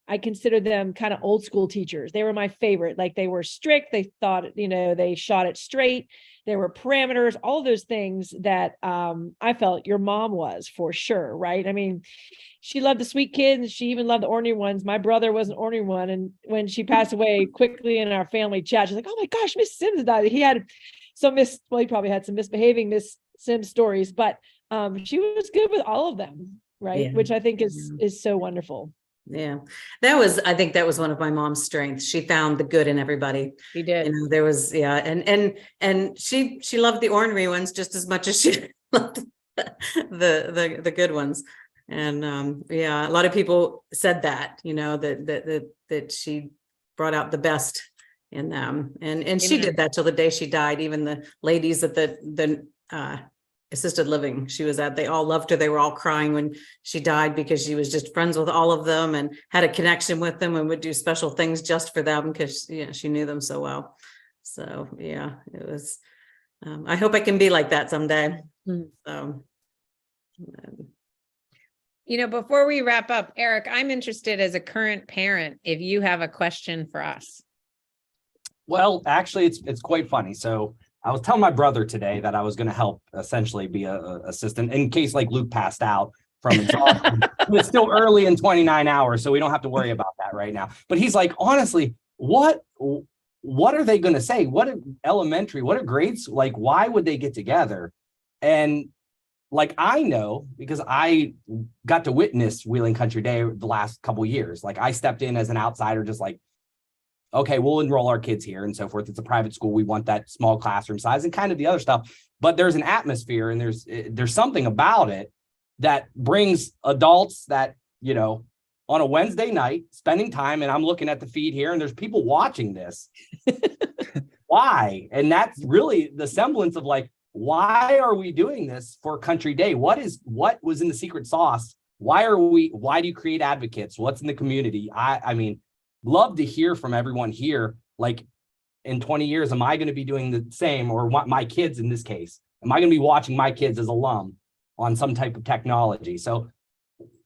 I consider them kind of old school teachers. They were my favorite. Like, they were strict. They thought, they shot it straight. There were parameters, all those things that I felt your mom was, for sure. Right. I mean, she loved the sweet kids. She even loved the ornery ones. My brother was an ornery one. And when she passed away quickly in our family chat, she's like, oh my gosh, Miss Sims died. He had he probably had some misbehaving Miss Sims stories, but she was good with all of them. Right. Yeah. Which I think is so wonderful. Yeah, I think that was one of my mom's strengths. She found the good in everybody. She did. There was, and she loved the ornery ones just as much as she loved the good ones. And a lot of people said that, that she brought out the best in them. And she did that till the day she died. Even the ladies at the assisted living she was at, they all loved her. They were all crying when she died because she was just friends with all of them and had a connection with them and would do special things just for them because she knew them so well. So it was I hope I can be like that someday. So before we wrap up, Eric, I'm interested as a current parent if you have a question for us. Well, actually, it's quite funny. So I was telling my brother today that I was going to help essentially be a assistant in case like Luke passed out from exhaustion. It's still early in 29 hours, so we don't have to worry about that right now. But he's like, honestly, what are they going to say? What are grades like? Why would they get together? And like, I know because I got to witness Wheeling Country Day the last couple of years. Like, I stepped in as an outsider, just like, okay, we'll enroll our kids here and so forth. It's a private school. We want that small classroom size and kind of the other stuff. But there's an atmosphere and there's something about it that brings adults that, on a Wednesday night, spending time, and I'm looking at the feed here and there's people watching this. Why? And that's really the semblance of like, why are we doing this for Country Day? What was in the secret sauce? Why do you create advocates? What's in the community? I mean, love to hear from everyone here. Like, in 20 years, am I going to be doing the same, or my kids in this case? Am I going to be watching my kids as alum on some type of technology? So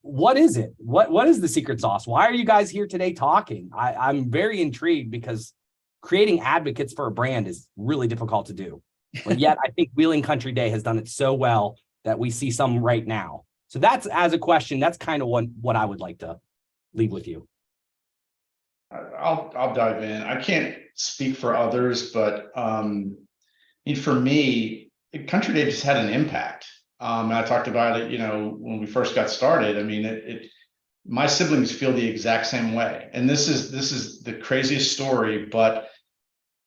what is it? What is the secret sauce? Why are you guys here today talking? I'm very intrigued because creating advocates for a brand is really difficult to do. But yet I think Wheeling Country Day has done it so well that we see some right now. So that's, as a question, that's kind of what I would like to leave with you. I'll dive in. I can't speak for others, but for me, Country Day just had an impact. And I talked about it, when we first got started. I mean, my siblings feel the exact same way. And this is the craziest story, but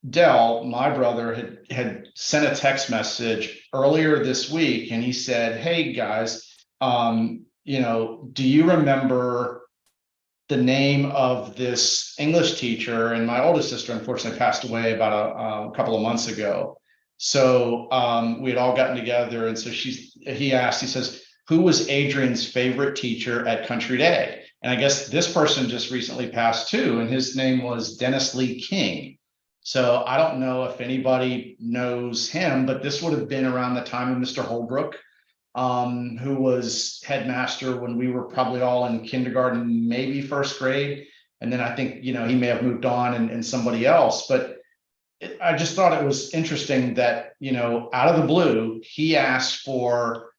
Dell, my brother, had sent a text message earlier this week, and he said, "Hey guys, do you remember the name of this English teacher?" And my oldest sister, unfortunately, passed away about a couple of months ago. So we had all gotten together, and so he says, "Who was Adrian's favorite teacher at Country Day?" And I guess this person just recently passed too, and his name was Dennis Lee King. So I don't know if anybody knows him, but this would have been around the time of Mr. Holbrook, who was headmaster when we were probably all in kindergarten, maybe first grade. And then I think, he may have moved on and somebody else, but I just thought it was interesting that, out of the blue, he asked for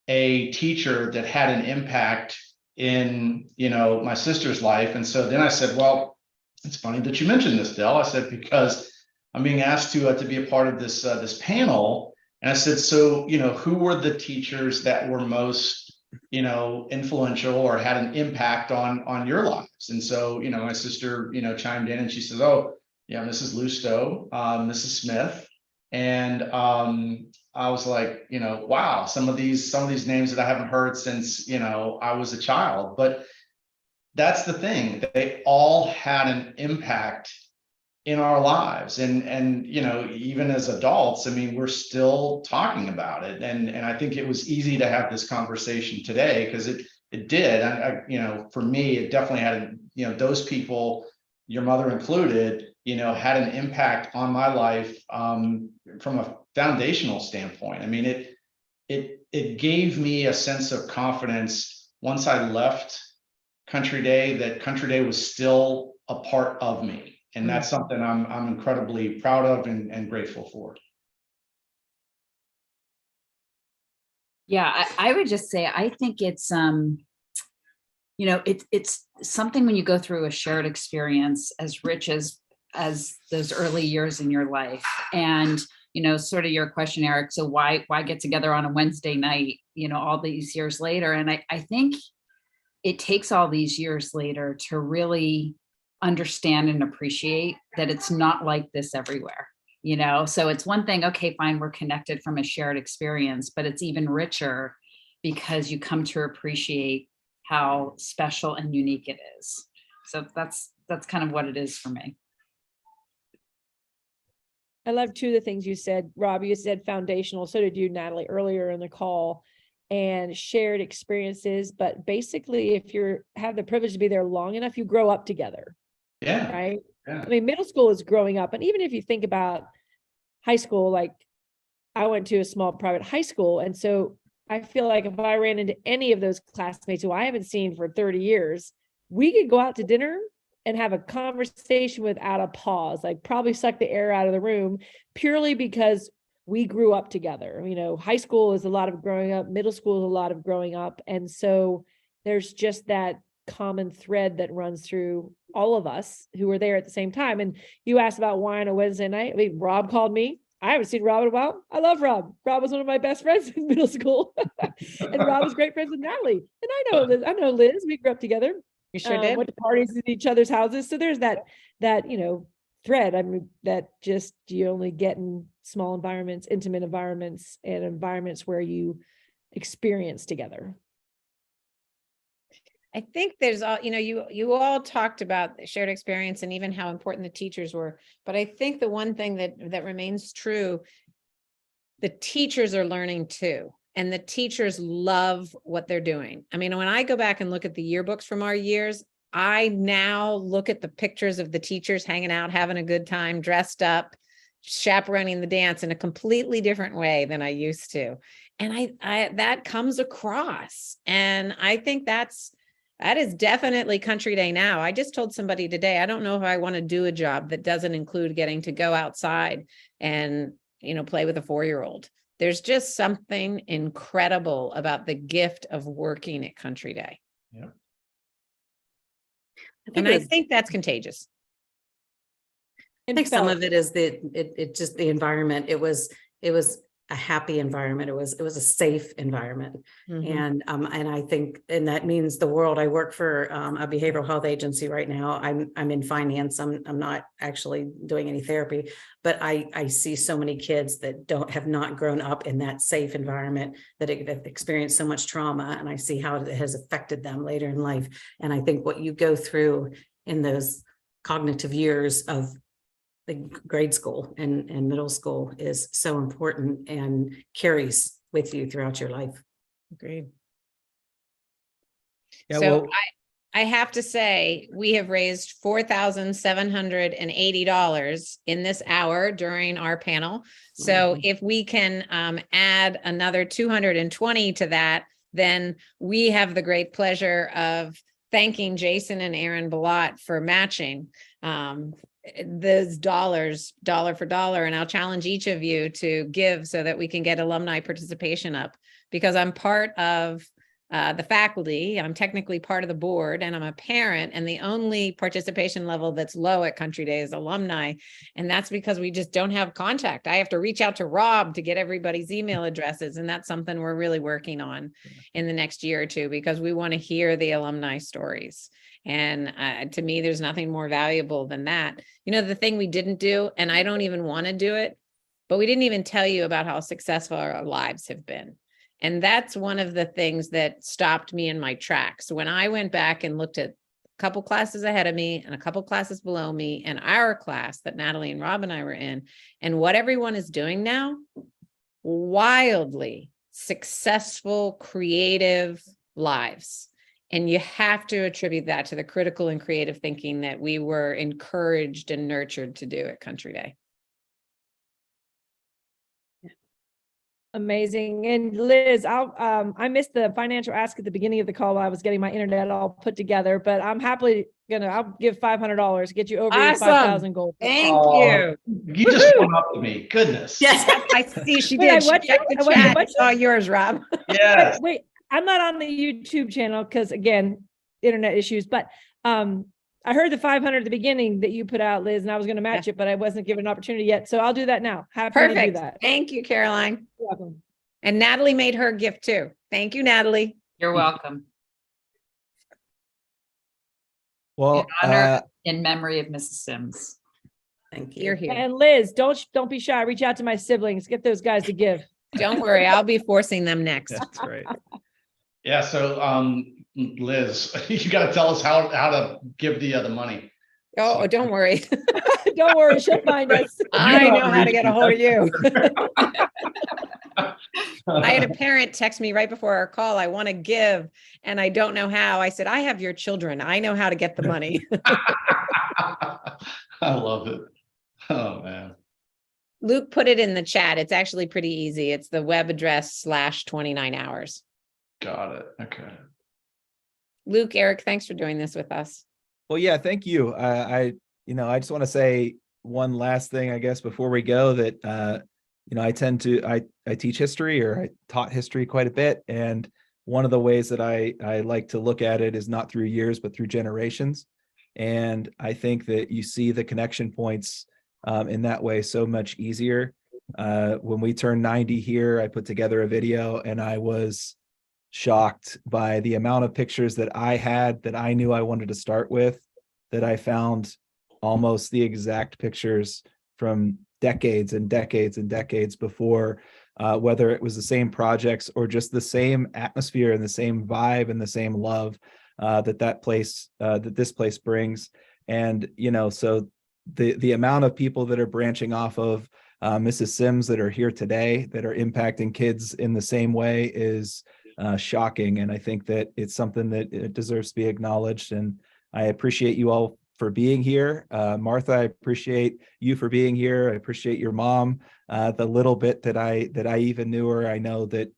a teacher that had an impact in, my sister's life. And so then I said, well, it's funny that you mentioned this, Dell. I said, because I'm being asked to be a part of this panel. And I said, so, who were the teachers that were most, influential or had an impact on your lives? And so, my sister, chimed in and she says, oh, yeah, Mrs. Lusto, Mrs. Smith, And I was like, wow, some of these names that I haven't heard since, I was a child. But that's the thing. They all had an impact in our lives. And even as adults, I mean, we're still talking about it. And I think it was easy to have this conversation today because it did. For me, it definitely had, those people, your mother included, had an impact on my life from a foundational standpoint. I mean, it gave me a sense of confidence once I left Country Day, that Country Day was still a part of me. And that's something I'm incredibly proud of and grateful for. Yeah, I would just say, I think it's, it's something when you go through a shared experience as rich as those early years in your life. And, sort of your question, Eric, so why get together on a Wednesday night, all these years later? And I think it takes all these years later to really understand and appreciate that it's not like this everywhere. So it's one thing, okay, fine, we're connected from a shared experience, but it's even richer because you come to appreciate how special and unique it is. So that's kind of what it is for me. I love two of the things you said, Rob. You said foundational. So did you, Natalie, earlier in the call, and shared experiences. But basically, if you have the privilege to be there long enough, you grow up together. Yeah. Right. Yeah. I mean, middle school is growing up. And even if you think about high school, like I went to a small private high school. And so I feel like if I ran into any of those classmates who I haven't seen for 30 years, we could go out to dinner and have a conversation without a pause, like probably suck the air out of the room, purely because we grew up together. High school is a lot of growing up, middle school is a lot of growing up. And so there's just that common thread that runs through all of us who were there at the same time. And you asked about why on a Wednesday night. I mean, Rob called me. I haven't seen Rob in a while. I love Rob. Rob was one of my best friends in middle school. And Rob was great friends with Natalie. And I know Liz. We grew up together. You sure did. Went to parties at each other's houses. So there's that thread. I mean, that just you only get in small environments, intimate environments, and environments where you experience together. I think there's all, you all talked about shared experience and even how important the teachers were. But I think the one thing that remains true, the teachers are learning too. And the teachers love what they're doing. I mean, when I go back and look at the yearbooks from our years, I now look at the pictures of the teachers hanging out, having a good time, dressed up, chaperoning the dance in a completely different way than I used to. And I that comes across. And I think that is definitely Country Day now. I just told somebody today, I don't know if I want to do a job that doesn't include getting to go outside and, play with a 4-year-old. There's just something incredible about the gift of working at Country Day. Yeah. I think that's contagious. I think some of it is just the environment. It was a happy environment. It was a safe environment. Mm-hmm. And I think, and that means the world. I work for a behavioral health agency right now. I'm in finance. I'm not actually doing any therapy, but I see so many kids that have not grown up in that safe environment, that have experienced so much trauma, and I see how it has affected them later in life. And I think what you go through in those cognitive years of the grade school and middle school is so important and carries with you throughout your life. Agreed. Yeah, So well, I have to say, we have raised $4,780 in this hour during our panel. So if we can add another 220 to that, then we have the great pleasure of thanking Jason and Aaron Ballot for matching those dollars, dollar for dollar. And I'll challenge each of you to give so that we can get alumni participation up, because I'm part of the faculty. I'm technically part of the board, and I'm a parent, and the only participation level that's low at Country Day is alumni. And that's because we just don't have contact. I have to reach out to Rob to get everybody's email addresses. And that's something we're really working on in the next year or two, because we want to hear the alumni stories. And to me, there's nothing more valuable than that. The thing we didn't do, and I don't even want to do it, but we didn't even tell you about how successful our lives have been. And that's one of the things that stopped me in my tracks. When I went back and looked at a couple classes ahead of me and a couple classes below me and our class that Natalie and Rob and I were in, and what everyone is doing now, wildly successful, creative lives. And you have to attribute that to the critical and creative thinking that we were encouraged and nurtured to do at Country Day. Amazing. And Liz, I missed the financial ask at the beginning of the call while I was getting my internet all put together, but I'm happily I'll give $500, get you over your Awesome. 5,000 goal. Thank Oh, you. You just went up to me. Goodness. Yes. I see she Wait, did. I She watched checked it? the I watched it? chat. I Watched it? saw yours, Rob. Yes. Wait, I'm not on the YouTube channel because again, internet issues, but I heard the 500 at the beginning that you put out, Liz, and I was going to match it, but I wasn't given an opportunity yet. So I'll do that now. Happy to do Perfect. that. Thank you, Caroline. You're welcome. And Natalie made her gift too. Thank you, Natalie. You're welcome. Well, In honor, in memory of Mrs. Sims. Thank you. You're here. And Liz, don't be shy. Reach out to my siblings. Get those guys to give. Don't worry, I'll be forcing them next. that's great. Yeah. So, Liz, you got to tell us how to give the money. Oh, don't worry. Don't worry, she'll find us. I know how to get a hold of you. I had a parent text me right before our call. I want to give and I don't know how. I said, I have your children. I know how to get the money. I love it. Oh man. Luke put it in the chat. It's actually pretty easy. It's the web address /29 hours. Got it. Okay. Luke, Eric, thanks for doing this with us. Well, yeah, thank you. I just want to say one last thing, I guess, before we go, that I teach history, or I taught history quite a bit. And one of the ways that I like to look at it is not through years, but through generations. And I think that you see the connection points in that way so much easier. When we turned 90 here, I put together a video and I was shocked by the amount of pictures that I had that I knew I wanted to start with, that I found almost the exact pictures from decades and decades and decades before, whether it was the same projects or just the same atmosphere and the same vibe and the same love that this place brings. And, so the amount of people that are branching off of Mrs. Sims that are here today that are impacting kids in the same way is shocking. And I think that it's something that it deserves to be acknowledged. And I appreciate you all for being here. Martha, I appreciate you for being here. I appreciate your mom. The little bit that I even knew her, I know that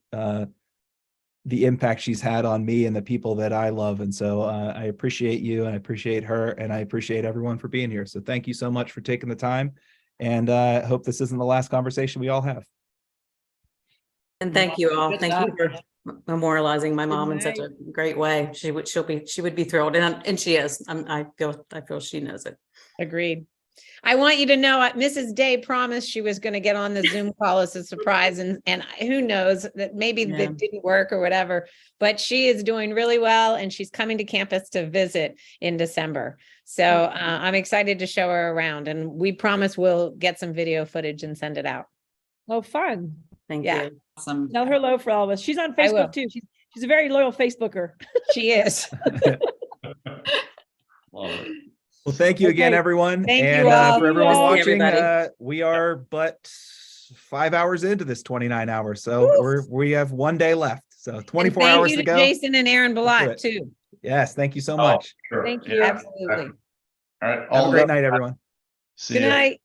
the impact she's had on me and the people that I love. And so I appreciate you, and I appreciate her, and I appreciate everyone for being here. So thank you so much for taking the time. And I hope this isn't the last conversation we all have. And thank you all. Good Thank job. you for memorializing my mom in such a great way. She would be thrilled, and she is. I feel she knows it. Agreed. I want you to know Mrs. Day promised she was going to get on the Zoom call as a surprise, and who knows, that maybe that didn't work or whatever, but she is doing really well and she's coming to campus to visit in December. So I'm excited to show her around, and we promise we'll get some video footage and send it out. Oh, fun. Thank Yeah. you. Awesome. Tell her hello for all of us. She's on I will. Facebook too. She's a very loyal Facebooker. She is. Love it. Well, thank you again, Okay. everyone. Thank and you all. for everyone Thank you, watching, everybody. we are but 5 hours into this 29 hours. So we have one day left. So 24 And hours thank to you go. Jason and Aaron Let's do Balot it. too. Yes, thank you so Oh, much. sure. Thank Yeah. you. Absolutely. All right. Have All a great the- night, everyone. See Good ya. night.